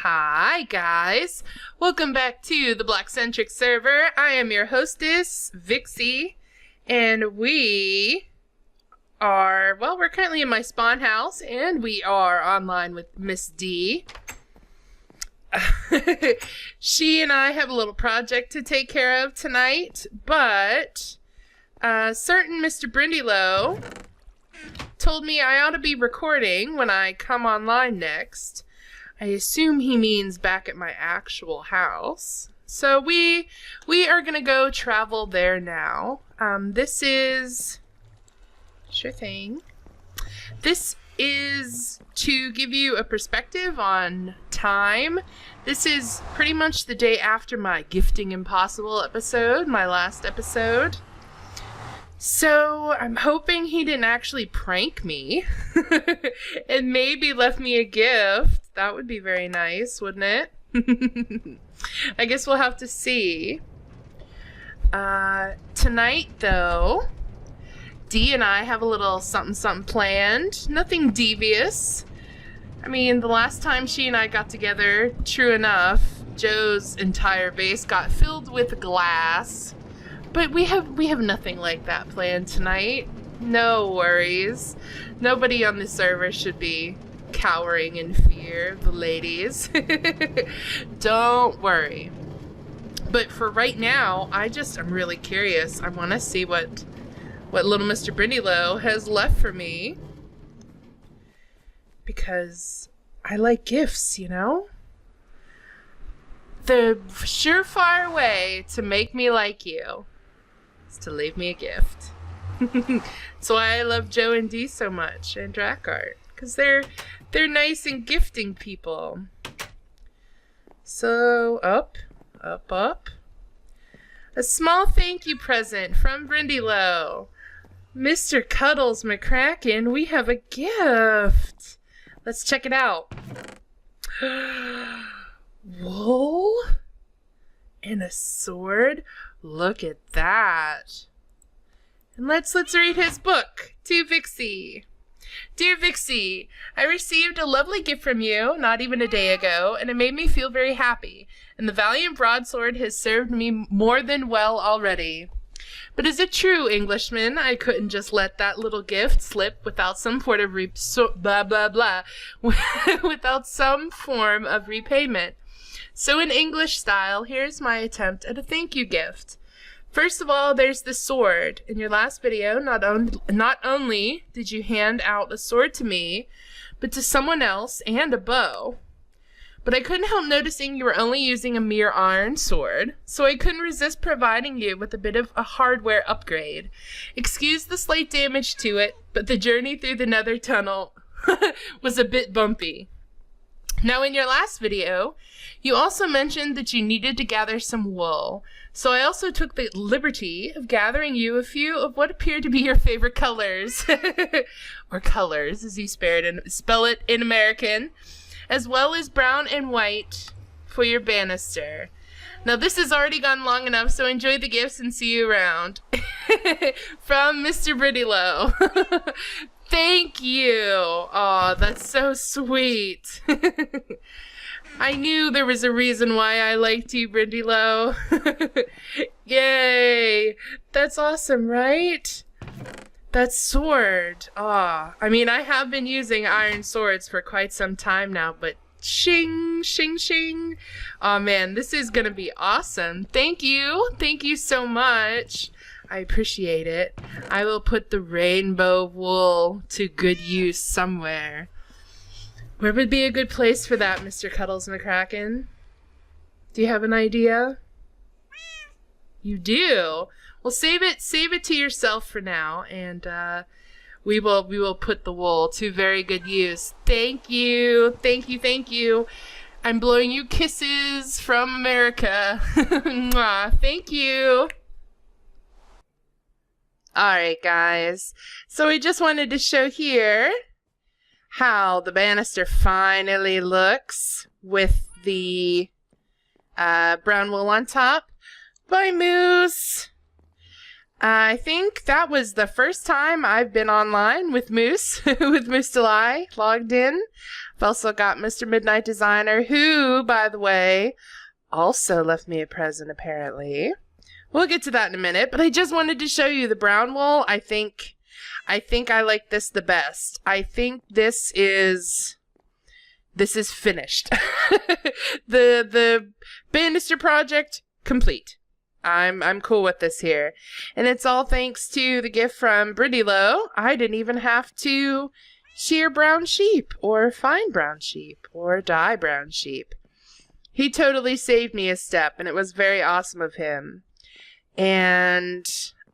Hi guys, welcome back to the bloXCentric server. I am your hostess, Vixxie, and we're currently in my spawn house, and we are online with Miss D. She and I have a little project to take care of tonight, but certain Mr. Brindylow told me I ought to be recording when I come online next. I assume he means back at my actual house. So we are gonna go travel there now. This is... Sure thing. This is to give you a perspective on time. This is pretty much the day after my Gifting Impossible episode, my last episode. So I'm hoping he didn't actually prank me and maybe left me a gift. That would be very nice, wouldn't it? I guess we'll have to see. Tonight, though, Dee and I have a little something planned. Nothing devious. I mean, the last time she and I got together, true enough, Joe's entire base got filled with glass. But we have nothing like that planned tonight. No worries. Nobody on the server should be cowering in fear of the ladies. Don't worry. But for right now, I'm really curious. I want to see what little Mr. Brindylow has left for me. Because I like gifts, you know? The surefire way to make me like you is to leave me a gift. That's why I love Joe and Dee so much, and Drakkart. Because they're nice and gifting people. So, up. A small thank you present from Brindylow. Mr. Cuddles McCracken, we have a gift. Let's check it out. Wool? And a sword? Look at that. And let's read his book to Vixxie. Dear Vixxie, I received a lovely gift from you not even a day ago, and it made me feel very happy, and the valiant broadsword has served me more than well already. But is it true, Englishman, I couldn't just let that little gift slip without some sort of without some form of repayment? So in English style, here's my attempt at a thank you gift. First of all, there's the sword. In your last video, not only did you hand out a sword to me, but to someone else and a bow. But I couldn't help noticing you were only using a mere iron sword, so I couldn't resist providing you with a bit of a hardware upgrade. Excuse the slight damage to it, but the journey through the nether tunnel was a bit bumpy. Now, in your last video, you also mentioned that you needed to gather some wool, so I also took the liberty of gathering you a few of what appear to be your favorite colors, or colors as you spell it in American, as well as brown and white for your banister. Now, this has already gone long enough, so enjoy the gifts and see you around. From Mr. Brindylow. Thank you. Aw, that's so sweet. I knew there was a reason why I liked you, Brindylow. Yay. That's awesome, right? That sword. Aw. I mean, I have been using iron swords for quite some time now, but shing, shing, shing. Aw, man, this is gonna be awesome. Thank you. Thank you so much. I appreciate it. I will put the rainbow wool to good use somewhere. Where would be a good place for that, Mr. Cuddles McCracken? Do you have an idea? You do? Well, save it to yourself for now, and we will put the wool to very good use. Thank you. Thank you, thank you. I'm blowing you kisses from America. Mwah. Thank you. Alright guys, so we just wanted to show here how the banister finally looks with the brown wool on top by Moose. I think that was the first time I've been online with Moose, with Moose Delay logged in. I've also got Mr. Midnight Designer, who, by the way, also left me a present, apparently. We'll get to that in a minute, but I just wanted to show you the brown wool. I think I like this the best. I think this is finished. The banister project complete. I'm cool with this here. And it's all thanks to the gift from Brittany Lowe. I didn't even have to shear brown sheep or find brown sheep or dye brown sheep. He totally saved me a step, and it was very awesome of him. And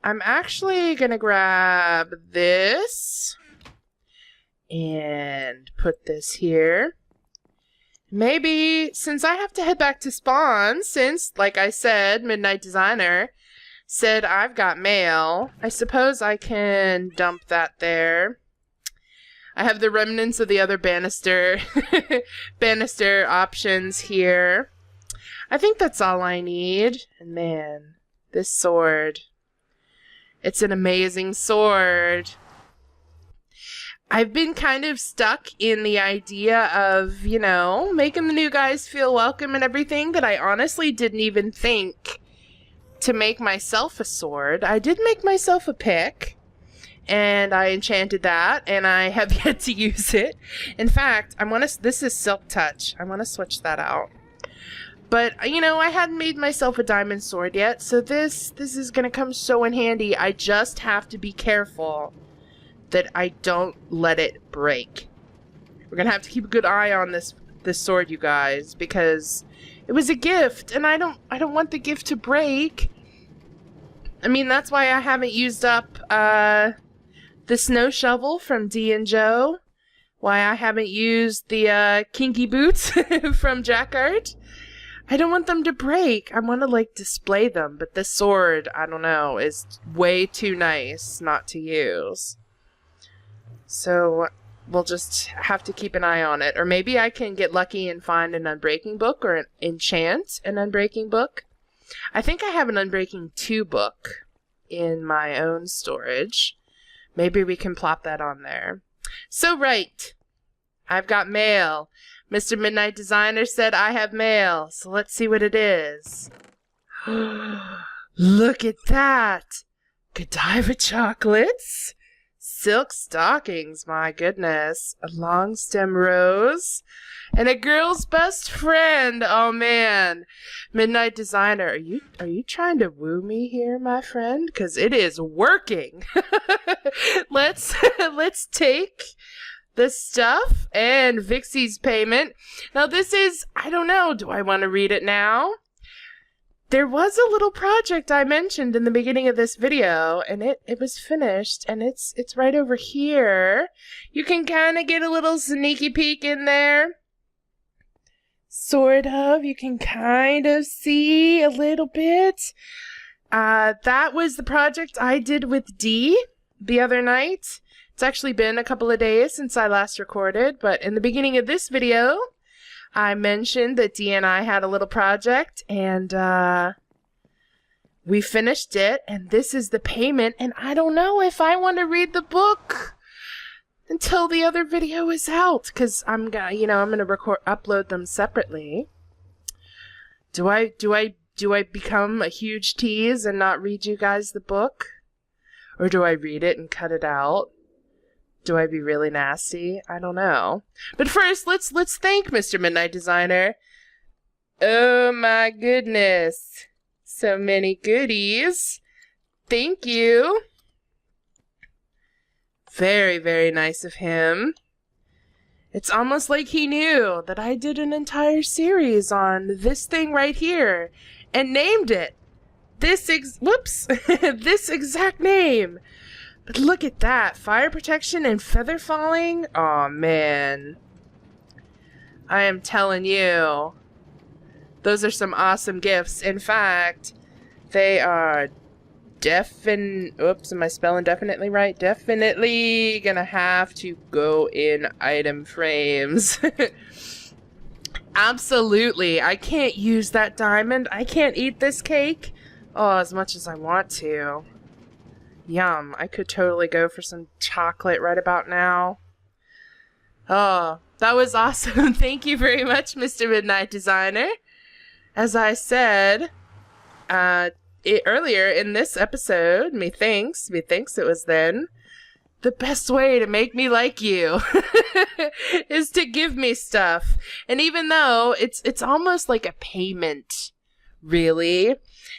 I'm actually gonna grab this and put this here. Maybe, since I have to head back to Spawn, since, like I said, Midnight Designer said I've got mail, I suppose I can dump that there. I have the remnants of the other banister options here. I think that's all I need. And man, this sword. It's an amazing sword. I've been kind of stuck in the idea of, you know, making the new guys feel welcome and everything, that I honestly didn't even think to make myself a sword. I did make myself a pick, and I enchanted that, and I have yet to use it. In fact, this is Silk Touch. I want to switch that out. But, you know, I hadn't made myself a diamond sword yet, so this is going to come so in handy. I just have to be careful that I don't let it break. We're gonna have to keep a good eye on this sword, you guys, because it was a gift, and I don't want the gift to break. I mean, that's why I haven't used up the snow shovel from Dee and Joe. Why I haven't used the kinky boots from Jackart. I don't want them to break. I want to like display them, but this sword, I don't know, is way too nice not to use. So we'll just have to keep an eye on it. Or maybe I can get lucky and find an Unbreaking book or enchant an Unbreaking book. I think I have an Unbreaking 2 book in my own storage. Maybe we can plop that on there. So right, I've got mail. Mr. Midnight Designer said I have mail. So let's see what it is. Look at that. Godiva chocolates. Silk stockings, my goodness. A long stem rose. And a girl's best friend. Oh man. Midnight Designer, are you trying to woo me here, my friend? Because it is working. Let's take the stuff and Vixxie's payment. Now this is, I don't know, do I want to read it now? There was a little project I mentioned in the beginning of this video, and it was finished, and it's right over here. You can kind of get a little sneaky peek in there. Sort of. You can kind of see a little bit. That was the project I did with Dee the other night. It's actually been a couple of days since I last recorded, but in the beginning of this video, I mentioned that Dee and I had a little project, and we finished it, and this is the payment, and I don't know if I want to read the book until the other video is out, because I'm gonna upload them separately. Do I become a huge tease and not read you guys the book? Or do I read it and cut it out? Do I be really nasty? I don't know. But first, let's thank Mr. Midnight Designer. Oh my goodness. So many goodies. Thank you. Very, very nice of him. It's almost like he knew that I did an entire series on this thing right here and named it this exact name. But look at that. Fire protection and feather falling. Aw, man. I am telling you. Those are some awesome gifts. In fact, they are oops, am I spelling definitely right? Definitely gonna have to go in item frames. Absolutely. I can't use that diamond. I can't eat this cake. Oh, as much as I want to. Yum. I could totally go for some chocolate right about now. Oh, that was awesome. Thank you very much, Mr. Midnight Designer. As I said earlier in this episode, methinks it was then, the best way to make me like you is to give me stuff. And even though it's almost like a payment, really,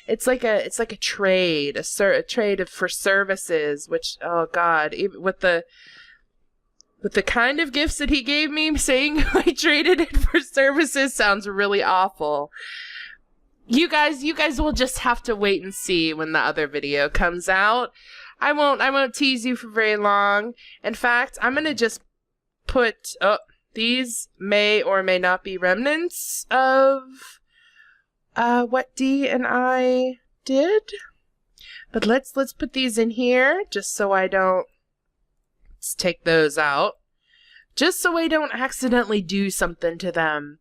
it's like a trade, a trade for services. Which, oh God, even with the kind of gifts that he gave me, saying I traded it for services sounds really awful. You guys will just have to wait and see when the other video comes out. I won't tease you for very long. In fact, I'm going to just put, these may or may not be remnants of what Dee and I did. But let's put these in here just so I don't, let's take those out. Just so I don't accidentally do something to them.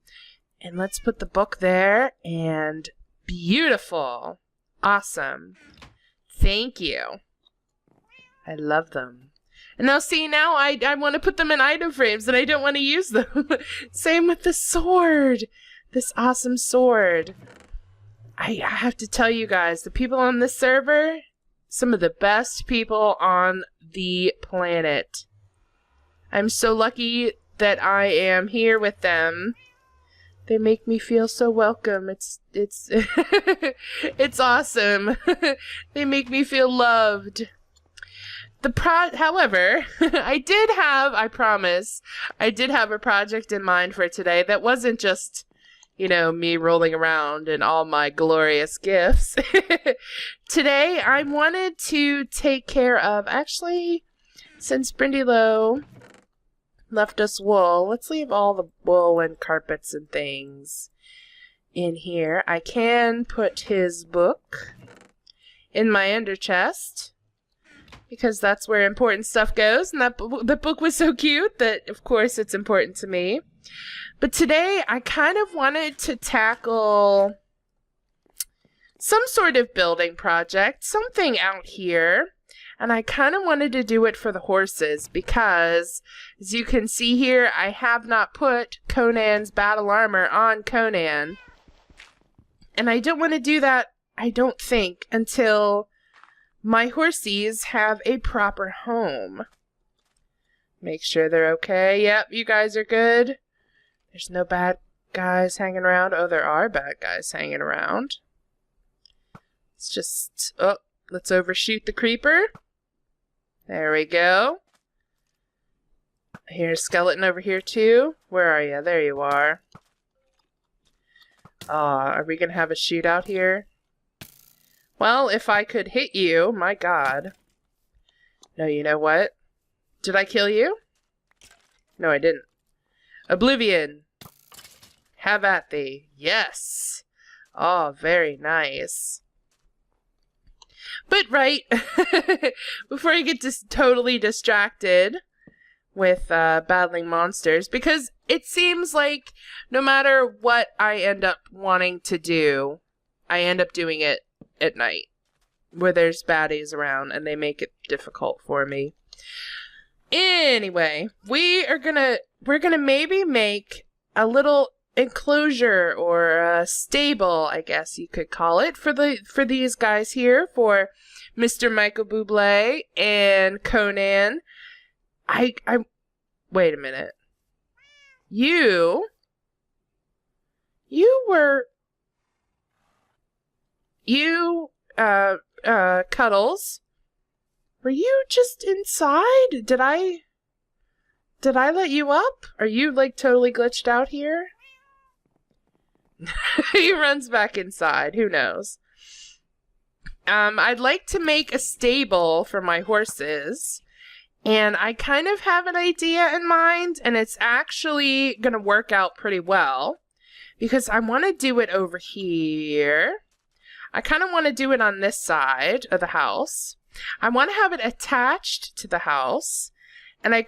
And let's put the book there, and beautiful. Awesome. Thank you. I love them. And now see, now I want to put them in item frames and I don't want to use them. Same with the sword. This awesome sword. I have to tell you guys, the people on this server, some of the best people on the planet. I'm so lucky that I am here with them. They make me feel so welcome. It's it's awesome. They make me feel loved. However, I promise, I did have a project in mind for today that wasn't just, me rolling around in all my glorious gifts. Today, I wanted to take care of, actually, since Brindy Low left us wool, let's leave all the wool and carpets and things in here. I can put his book in my under chest, because that's where important stuff goes, and the book was so cute that, of course, it's important to me. But today, I kind of wanted to tackle some sort of building project, something out here, and I kind of wanted to do it for the horses, because, as you can see here, I have not put Conan's battle armor on Conan, and I don't want to do that, I don't think, until my horsies have a proper home. Make sure they're okay. Yep, you guys are good. There's no bad guys hanging around. Oh, there are bad guys hanging around. It's just, let's overshoot the creeper. There we go. Here's a skeleton over here too. Where are you? There you are. Are we gonna have a shootout here? Well, if I could hit you, my God. No, you know what? Did I kill you? No, I didn't. Oblivion. Have at thee. Yes. Oh, very nice. But right, before I get totally distracted with battling monsters, because it seems like no matter what I end up wanting to do, I end up doing it at night, where there's baddies around and they make it difficult for me. Anyway, we're gonna maybe make a little enclosure or a stable, I guess you could call it, for these guys here, for Mr. Michael Bublé and Conan. I wait a minute. You Cuddles, were you just inside? Did I let you up? Are you like totally glitched out here? He runs back inside. Who knows? I'd like to make a stable for my horses, and I kind of have an idea in mind, and it's actually gonna work out pretty well, because I want to do it over here. I kind of want to do it on this side of the house. I want to have it attached to the house, and I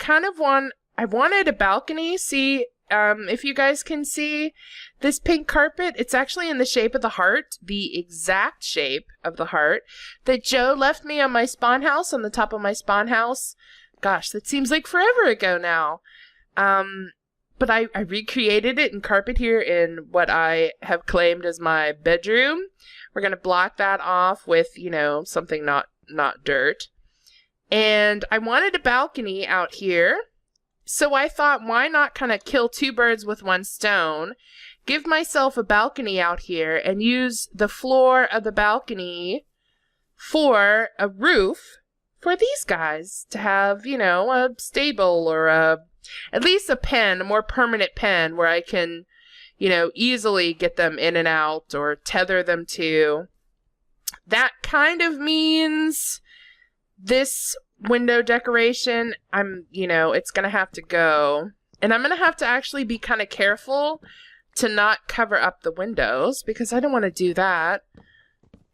wanted a balcony. See, if you guys can see this pink carpet, it's actually in the shape of the heart, the exact shape of the heart that Joe left me on my spawn house, on the top of my spawn house. Gosh, that seems like forever ago now. But I recreated it in carpet here in what I have claimed as my bedroom. We're going to block that off with, you know, something not dirt. And I wanted a balcony out here. So I thought, why not kind of kill two birds with one stone, give myself a balcony out here and use the floor of the balcony for a roof for these guys to have, you know, a stable or at least a pen, a more permanent pen where I can, you know, easily get them in and out or tether them to. That kind of means this window decoration, it's going to have to go. And I'm going to have to actually be kind of careful to not cover up the windows because I don't want to do that.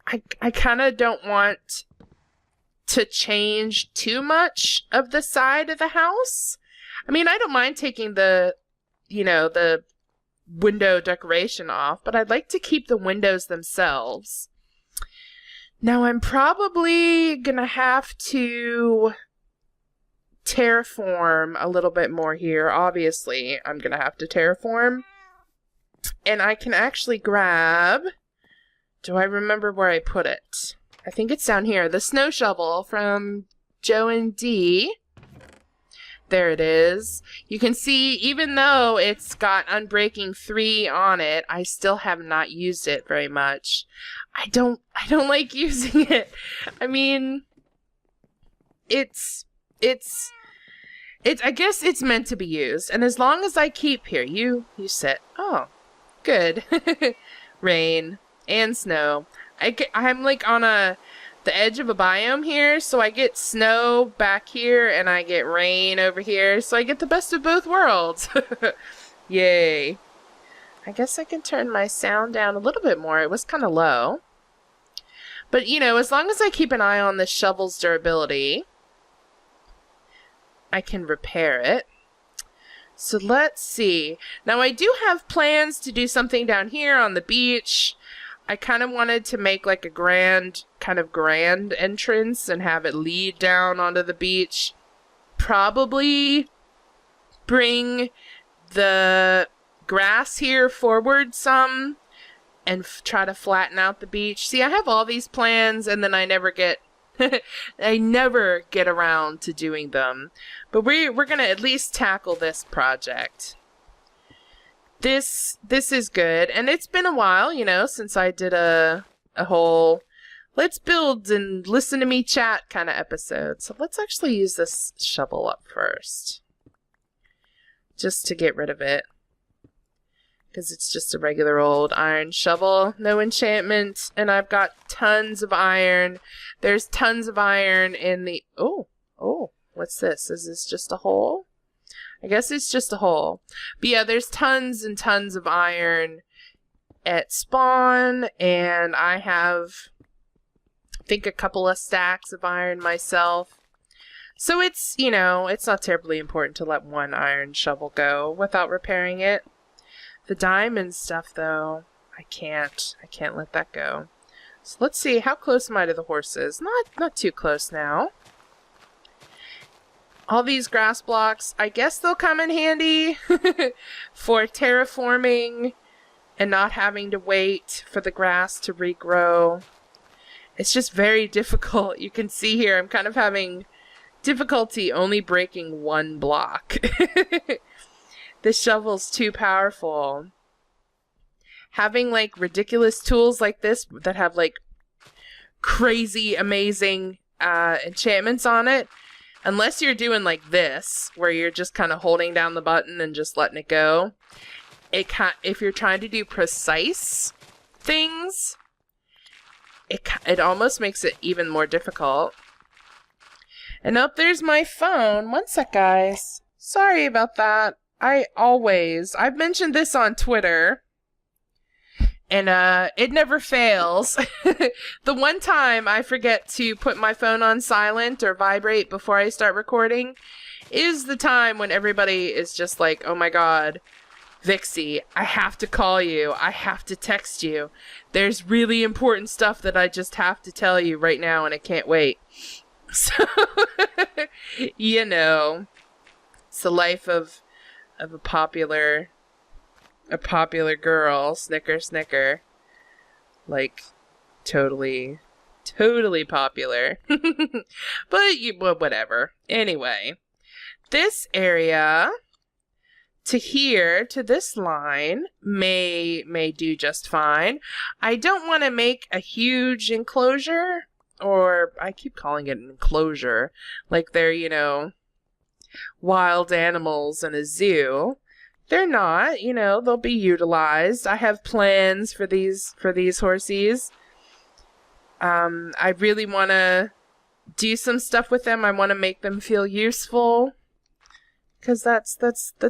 I kind of don't want to change too much of the side of the house. I mean, I don't mind taking the window decoration off, but I'd like to keep the windows themselves. Now, I'm probably going to have to terraform a little bit more here. Obviously, I'm going to have to terraform. And I can actually grab... Do I remember where I put it? I think it's down here. The snow shovel from Joe and Dee. There it is. You can see, even though it's got Unbreaking 3 on it, I still have not used it very much. I don't like using it. I mean, it's I guess it's meant to be used. And as long as I keep here, you sit. Oh, good. Rain and snow. I'm like on the edge of a biome here, so I get snow back here and I get rain over here, so I get the best of both worlds. Yay. I guess I can turn my sound down a little bit more. It was kind of low. But, you know, as long as I keep an eye on the shovel's durability, I can repair it. So let's see. Now, I do have plans to do something down here on the beach. I kind of wanted to make like a grand entrance and have it lead down onto the beach. Probably bring the grass here forward some and try to flatten out the beach. See, I have all these plans and then I never get around to doing them. But we're going to at least tackle this project. This is good, and it's been a while, you know, since I did a whole let's build and listen to me chat kind of episode. So let's actually use this shovel up first, just to get rid of it, because it's just a regular old iron shovel, no enchantment, and I've got tons of iron. There's tons of iron in the... Oh, what's this? Is this just a hole? I guess it's just a hole. But yeah, there's tons and tons of iron at spawn, and I have, I think, a couple of stacks of iron myself. So it's, you know, it's not terribly important to let one iron shovel go without repairing it. The diamond stuff, though, I can't let that go. So let's see, how close am I to the horses? Not too close now. All these grass blocks, I guess they'll come in handy for terraforming and not having to wait for the grass to regrow. It's just very difficult. You can see here I'm kind of having difficulty only breaking one block. This shovel's too powerful. Having like ridiculous tools like this that have like crazy amazing enchantments on it, unless you're doing like this, where you're just kind of holding down the button and just letting it go, if you're trying to do precise things, it almost makes it even more difficult. And up there's my phone. One sec, guys. Sorry about that. I've mentioned this on Twitter, and it never fails. The one time I forget to put my phone on silent or vibrate before I start recording is the time when everybody is just like, oh my god, Vixxie, I have to call you. I have to text you. There's really important stuff that I just have to tell you right now and I can't wait. So, you know, it's the life of of a popular girl, Snicker Snicker. Like, totally popular. But whatever. Anyway, this area to here, to this line, may do just fine. I don't want to make a huge enclosure, or I keep calling it an enclosure, like they're, you know, wild animals in a zoo. They're not, you know, they'll be utilized. I have plans for these horsies. I really want to do some stuff with them. I want to make them feel useful. Because that's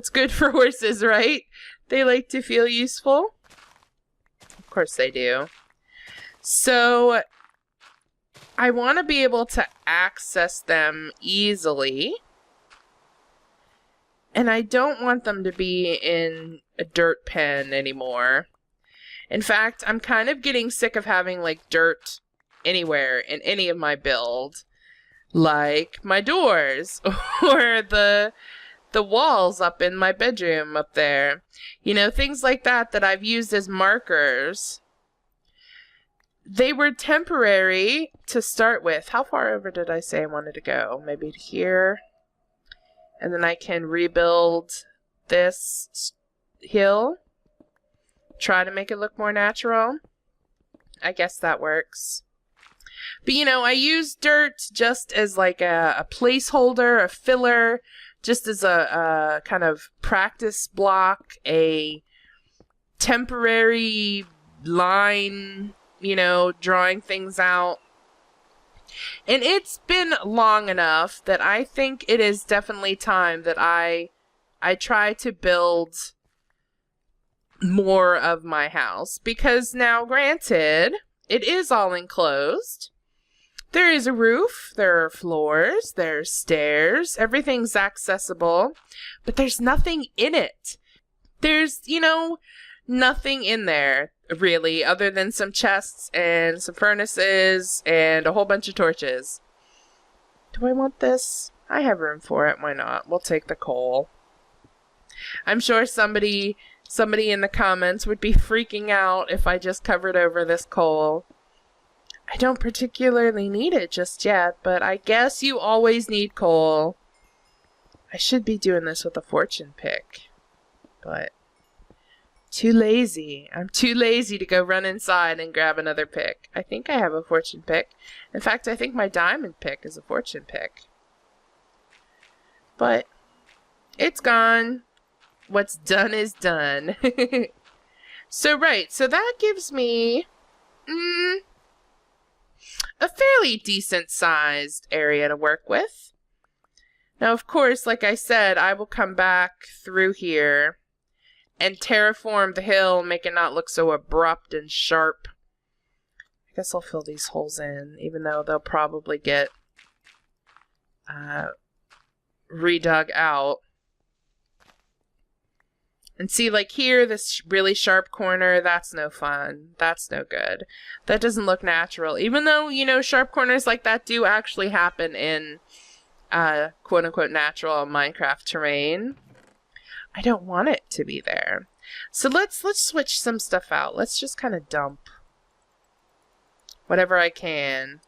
good for horses, right? They like to feel useful. Of course they do. So I want to be able to access them easily. And I don't want them to be in a dirt pen anymore. In fact, I'm kind of getting sick of having like dirt anywhere in any of my build. Like my doors or the walls up in my bedroom up there. You know, things like that I've used as markers. They were temporary to start with. How far over did I say I wanted to go? Maybe to here. And then I can rebuild this hill. Try to make it look more natural. I guess that works. But, you know, I use dirt just as like a placeholder, a filler, just as a kind of practice block, a temporary line, you know, drawing things out. And it's been long enough that I think it is definitely time that I try to build more of my house. Because now, granted, it is all enclosed. There is a roof, there are floors, there's stairs, everything's accessible, but there's nothing in it. There's, you know, nothing in there, really, other than some chests and some furnaces and a whole bunch of torches. Do I want this? I have room for it, why not? We'll take the coal. I'm sure somebody in the comments would be freaking out if I just covered over this coal. I don't particularly need it just yet, but I guess you always need coal. I should be doing this with a fortune pick, but too lazy. I'm too lazy to go run inside and grab another pick. I think I have a fortune pick. In fact, I think my diamond pick is a fortune pick. But it's gone. What's done is done. So that gives me a fairly decent sized area to work with. Now, of course, like I said, I will come back through here and terraform the hill, make it not look so abrupt and sharp. I guess I'll fill these holes in, even though they'll probably get redug out. And see, like here, this really sharp corner, that's no fun. That's no good. That doesn't look natural. Even though, you know, sharp corners like that do actually happen in quote-unquote natural Minecraft terrain. I don't want it to be there. So let's switch some stuff out. Let's just kind of dump whatever I can.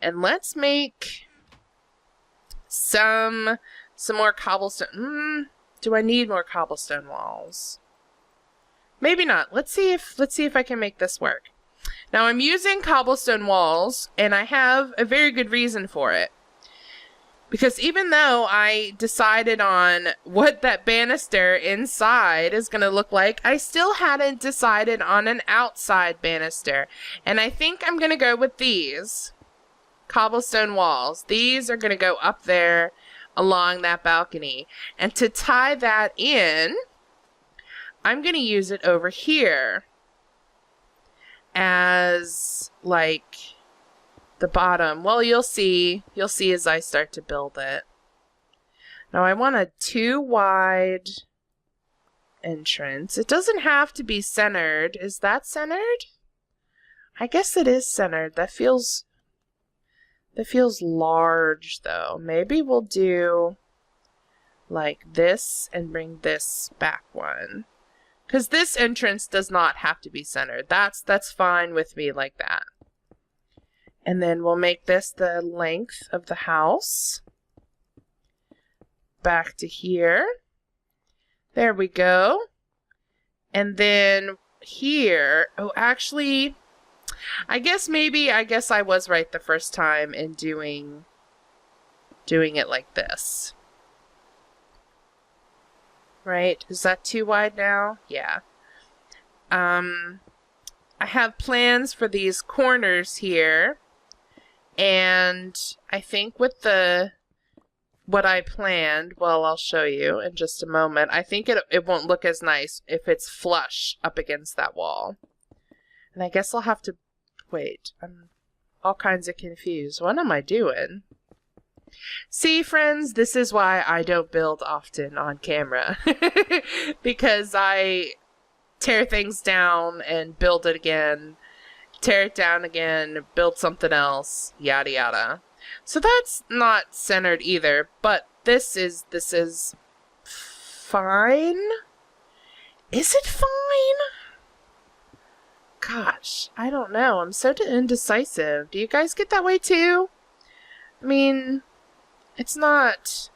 And let's make some more cobblestone. Do I need more cobblestone walls? Maybe not. Let's see if I can make this work. Now I'm using cobblestone walls, and I have a very good reason for it. Because even though I decided on what that banister inside is going to look like, I still hadn't decided on an outside banister. And I think I'm going to go with these cobblestone walls. These are going to go up there along that balcony. And to tie that in, I'm going to use it over here as like the bottom. Well, you'll see as I start to build it. Now I want a 2 wide entrance. It doesn't have to be centered. Is that centered? I guess it is centered. That feels large though. Maybe we'll do like this and bring this back one. Because this entrance does not have to be centered. That's fine with me like that. And then we'll make this the length of the house. Back to here. There we go. And then here, oh, actually, I guess I was right the first time in doing it like this. Right? Is that too wide now? Yeah. I have plans for these corners here. And I think with what I planned, well, I'll show you in just a moment. I think it won't look as nice if it's flush up against that wall. And I guess I'll have to wait. I'm all kinds of confused. What am I doing? See, friends, this is why I don't build often on camera. Because I tear things down and build it again, tear it down again, build something else, yada yada. So that's not centered either, but this is fine. Is it fine? Gosh, I don't know. I'm so indecisive. Do you guys get that way too? I mean, it's not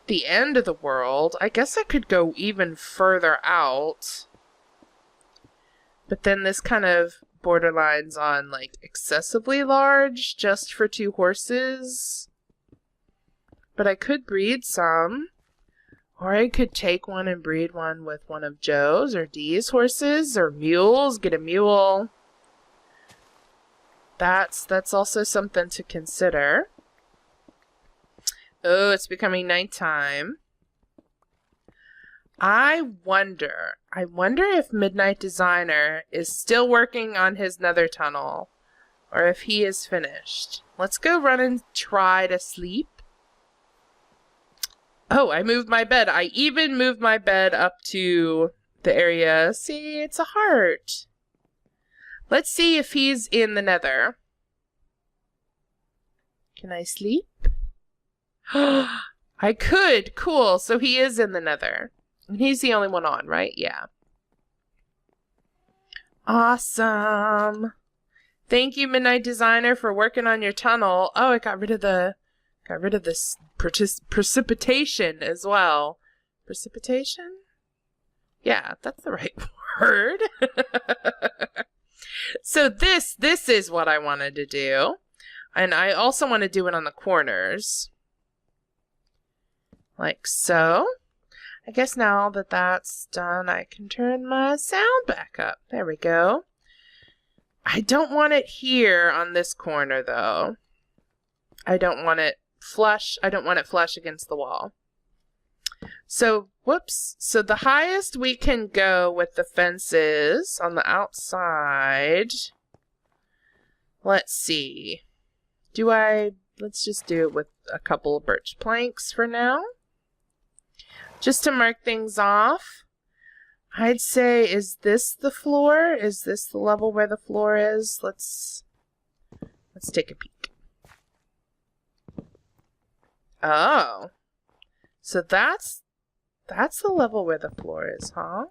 the end of the world. I guess I could go even further out. But then this kind of borderlines on like excessively large just for 2 horses. But I could breed some. Or I could take one and breed one with one of Joe's or Dee's horses or mules. Get a mule. That's also something to consider. Oh, it's becoming nighttime. I wonder if Midnight Designer is still working on his nether tunnel or if he is finished. Let's go run and try to sleep. Oh, I moved my bed. I even moved my bed up to the area. See, it's a heart. Let's see if he's in the nether. Can I sleep? I could. Cool. So he is in the nether. And he's the only one on, right? Yeah. Awesome. Thank you, Midnight Designer, for working on your tunnel. Oh, it got rid of this precipitation as well. Precipitation? Yeah, that's the right word. So this is what I wanted to do. And I also want to do it on the corners. Like so. I guess now that that's done, I can turn my sound back up. There we go. I don't want it here on this corner, though. I don't want it flush. I don't want it flush against the wall. So, whoops. So the highest we can go with the fences on the outside. Let's see. Let's just do it with a couple of birch planks for now. Just to mark things off, I'd say, is this the floor? Is this the level where the floor is? Let's take a peek. Oh. So that's the level where the floor is, huh?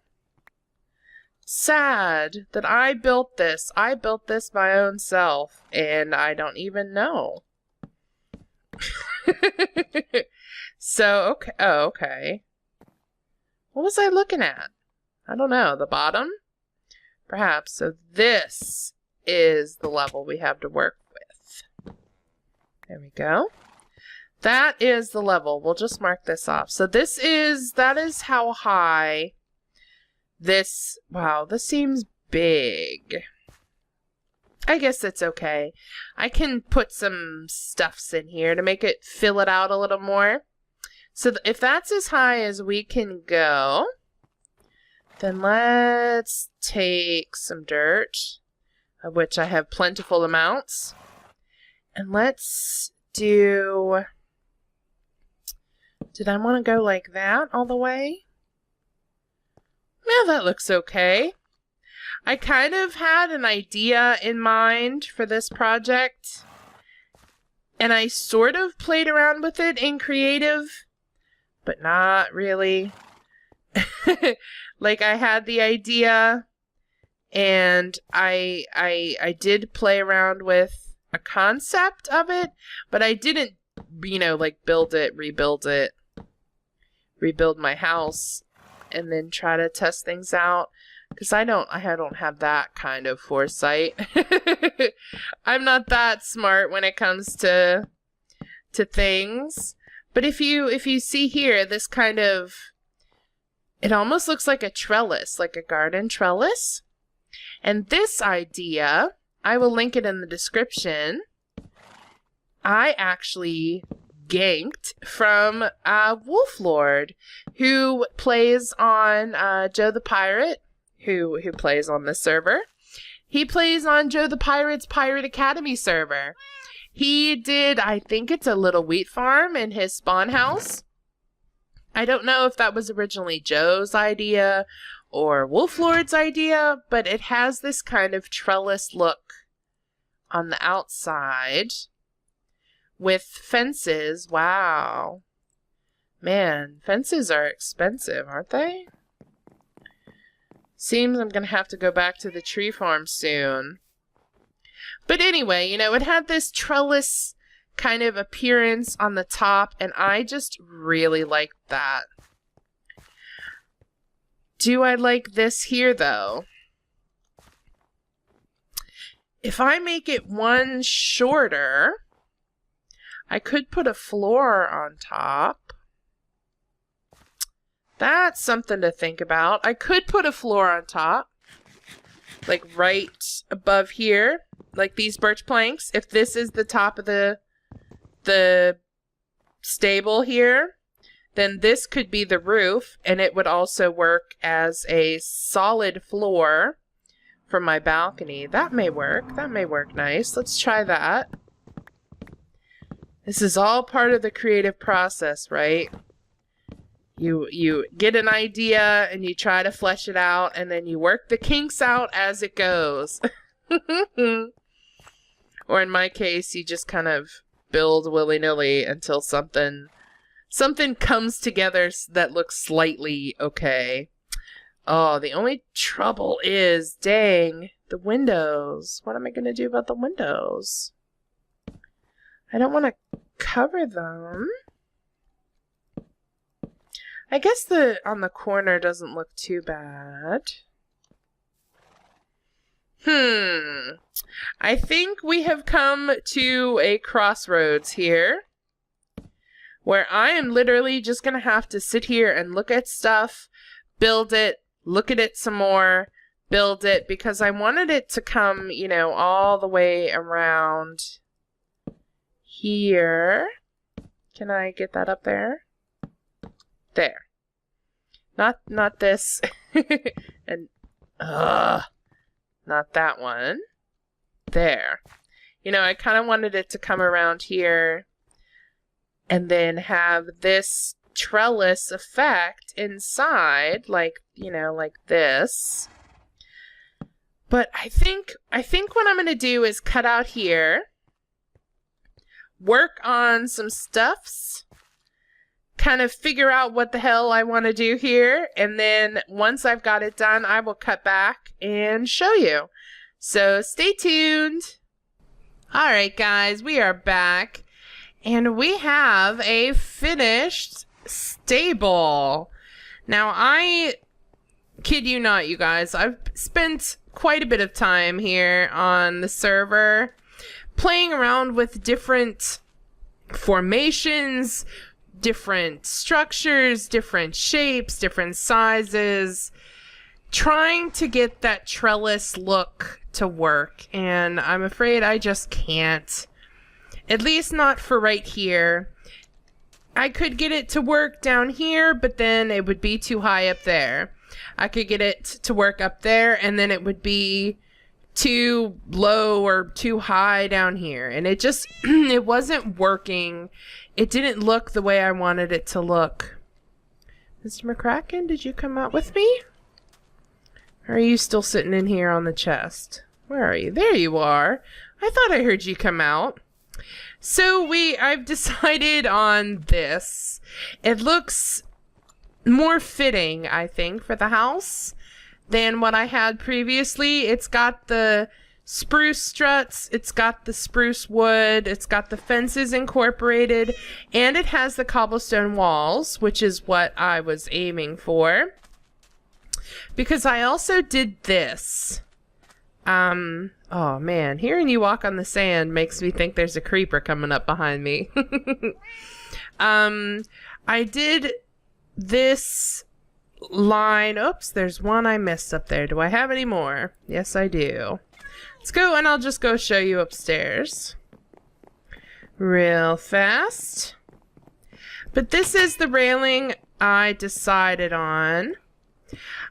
Sad that I built this. I built this my own self, and I don't even know. So, okay. Oh, okay. What was I looking at? I don't know. The bottom? Perhaps. So this is the level we have to work with. There we go. That is the level. We'll just mark this off. So that is how high this, wow, this seems big. I guess it's okay. I can put some stuffs in here to make it fill it out a little more. So if that's as high as we can go, then let's take some dirt, of which I have plentiful amounts, and let's do, did I want to go like that all the way? Yeah, that looks okay. I kind of had an idea in mind for this project, and I sort of played around with it in creative. but not really. Like, I had the idea, and I did play around with a concept of it, but I didn't, you know, like build my house, and then try to test things out. Because I don't have that kind of foresight. I'm not that smart when it comes to things. But if you see here, this kind of, it almost looks like a trellis, like a garden trellis. And this idea, I will link it in the description. I actually ganked from Wolf Lord, who plays on Joe the Pirate, who plays on this server. He plays on Joe the Pirate's Pirate Academy server. He did, I think it's a little wheat farm in his spawn house. I don't know if that was originally Joe's idea or Wolf Lord's idea, but it has this kind of trellis look on the outside with fences. Wow. Man, fences are expensive, aren't they? Seems I'm going to have to go back to the tree farm soon. But anyway, you know, it had this trellis kind of appearance on the top, and I just really liked that. Do I like this here, though? If I make it one shorter, I could put a floor on top. That's something to think about. I could put a floor on top, like right above here, like these birch planks. If this is the top of the stable here, then this could be the roof, and it would also work as a solid floor for my balcony. That may work. That may work nice. Let's try that. This is all part of the creative process, right? You get an idea and you try to flesh it out, and then you work the kinks out as it goes. Or in my case, you just kind of build willy-nilly until something comes together that looks slightly okay. Oh, the only trouble is, dang, the windows. What am I going to do about the windows? I don't want to cover them. I guess the on the corner doesn't look too bad. I think we have come to a crossroads here, where I am literally just going to have to sit here and look at stuff, build it, look at it some more, build it, because I wanted it to come, you know, all the way around here. Can I get that up there? There. Not this. And not that one. There. You know, I kind of wanted it to come around here and then have this trellis effect inside, like, you know, like this. But I think what I'm going to do is cut out here, work on some stuffs, kind of figure out what the hell I want to do here, and then once I've got it done, I will cut back and show you. So stay tuned. Alright guys, we are back, and we have a finished stable. Now, I kid you not, you guys, I've spent quite a bit of time here on the server playing around with different formations, different structures, different shapes, different sizes, trying to get that trellis look to work, and I'm afraid I just can't. At least not for right here. I could get it to work down here, but then it would be too high up there. I could get it to work up there, and then it would be too low or too high down here, and it just it wasn't working. It didn't look the way I wanted it to look. Mr. McCracken, did you come out with me? Or are you still sitting in here on the chest? Where are you? There you are. I thought I heard you come out. So I've decided on this. It looks more fitting, I think, for the house than what I had previously. It's got the spruce struts, it's got the spruce wood, it's got the fences incorporated, and it has the cobblestone walls, which is what I was aiming for. Because I also did this. Oh man, hearing you walk on the sand makes me think there's a creeper coming up behind me. I did this line. Oops, there's one I missed up there. Do I have any more? Yes, I do. Let's go, and I'll just go show you upstairs real fast. But this is the railing I decided on.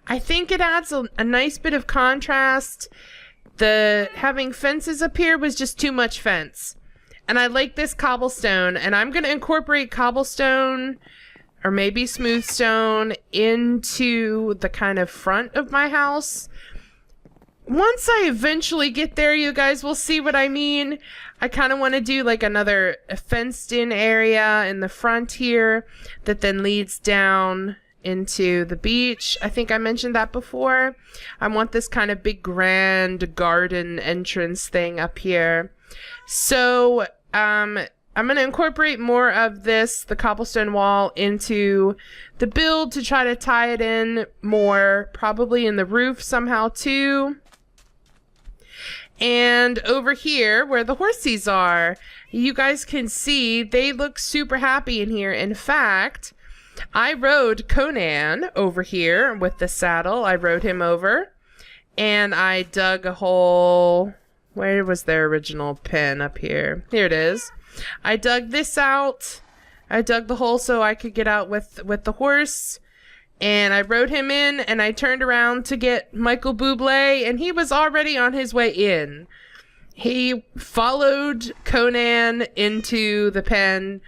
I think it adds a nice bit of contrast. Having fences up here was just too much fence. And I like this cobblestone, and I'm going to incorporate cobblestone or maybe smooth stone into the kind of front of my house. Once I eventually get there, you guys will see what I mean. I kind of want to do like another fenced in area in the front here that then leads down into the beach. I think I mentioned that before. I want this kind of big grand garden entrance thing up here. So I'm going to incorporate more of this, the cobblestone wall, into the build to try to tie it in more, probably in the roof somehow too. And over here where the horsies are, you guys can see they look super happy in here. In fact, I rode Conan over here with the saddle. I rode him over and I dug a hole. Where was their original pen? Up here. Here it is. I dug this out. I dug the hole so I could get out with the horse. And I rode him in, and I turned around to get Michael Bublé, and he was already on his way in. He followed Conan into the pen.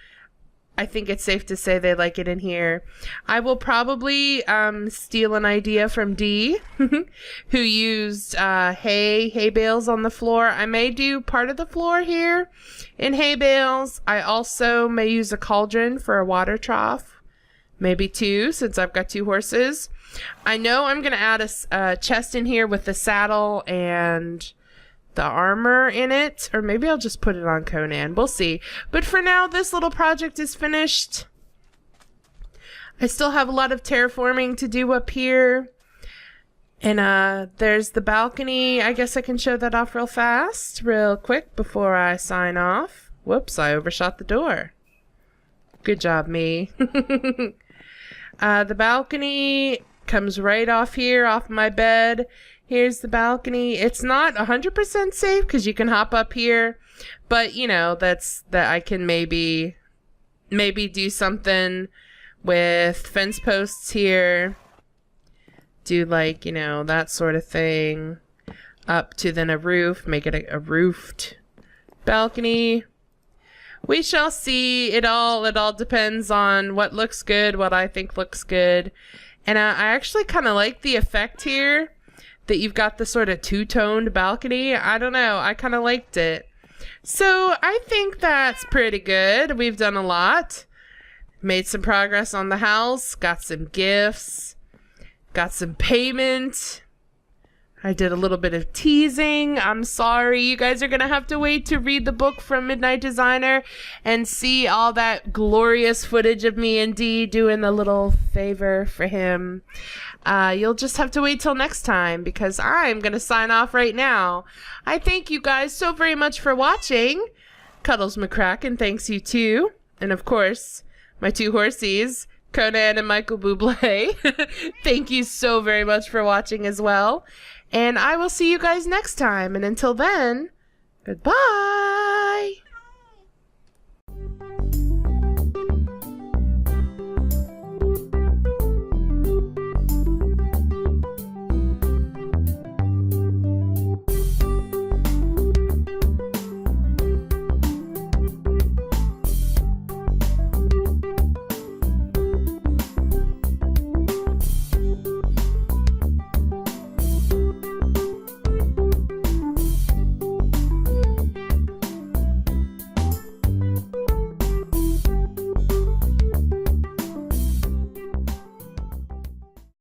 I think it's safe to say they like it in here. I will probably steal an idea from Dee, who used hay bales on the floor. I may do part of the floor here in hay bales. I also may use a cauldron for a water trough. Maybe two, since I've got two horses. I know I'm going to add a chest in here with the saddle and the armor in it. Or maybe I'll just put it on Conan. We'll see. But for now, this little project is finished. I still have a lot of terraforming to do up here. And there's the balcony. I guess I can show that off real fast, real quick, before I sign off. Whoops, I overshot the door. Good job, me. The balcony comes right off here, off my bed. Here's the balcony. It's not 100% safe because you can hop up here, but you know, that I can maybe do something with fence posts here. Do like, you know, that sort of thing. Up to then a roof, make it a roofed balcony. We shall see. It all depends on what looks good, what I think looks good. And I actually kind of like the effect here that you've got the sort of two-toned balcony. I don't know. I kind of liked it. So I think that's pretty good. We've done a lot. Made some progress on the house. Got some gifts. Got some payment. I did a little bit of teasing. I'm sorry. You guys are going to have to wait to read the book from Midnight Designer and see all that glorious footage of me and Dee doing the little favor for him. You'll just have to wait till next time because I'm going to sign off right now. I thank you guys so very much for watching. Cuddles McCracken thanks you too. And of course, my two horsies, Conan and Michael Bublé. Thank you so very much for watching as well. And I will see you guys next time. And until then, goodbye.